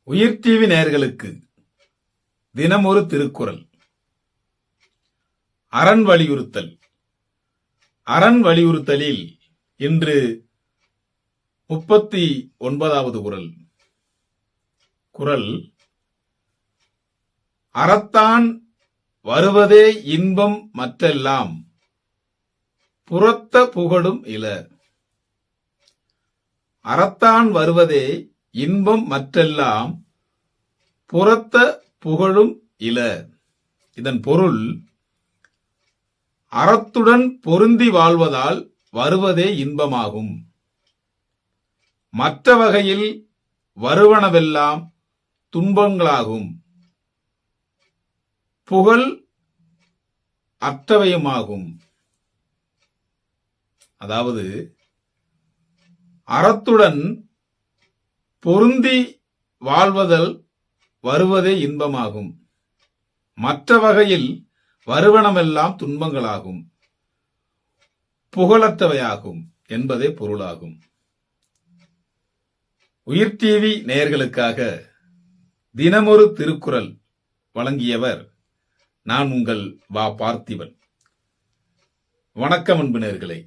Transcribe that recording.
உயிர் டிவி நேயர்களுக்கு தினமொரு திருக்குறள். அரண் வலியுறுத்தல். அரண் வலியுறுத்தலில் இன்று 39வது குறள். குறள்: அறத்தான் வருவதே இன்பம் மற்றெல்லாம் புறத்த புகழும் இல. அறத்தான் வருவதே இன்பம் மற்றெல்லாம் புறத்த புகழும் இல. இதன் பொருள், அறத்துடன் பொருந்தி வாழ்வதால் வருவதே இன்பமாகும். மற்ற வகையில் வருவனவெல்லாம் துன்பங்களாகும். புகழ் அற்றவையுமாகும். அதாவது, அறத்துடன் பொருந்தி வாழ்வதால் வருவதே இன்பமாகும். மற்ற வகையில் வருவனமெல்லாம் துன்பங்களாகும், புகழற்றவையாகும் என்பதே பொருளாகும். உயிர் டிவி நேயர்களுக்காக தினமொரு திருக்குறள் வழங்கியவர் நான் உங்கள் வா பார்த்திபன். வணக்கம் அன்பு நேயர்களே.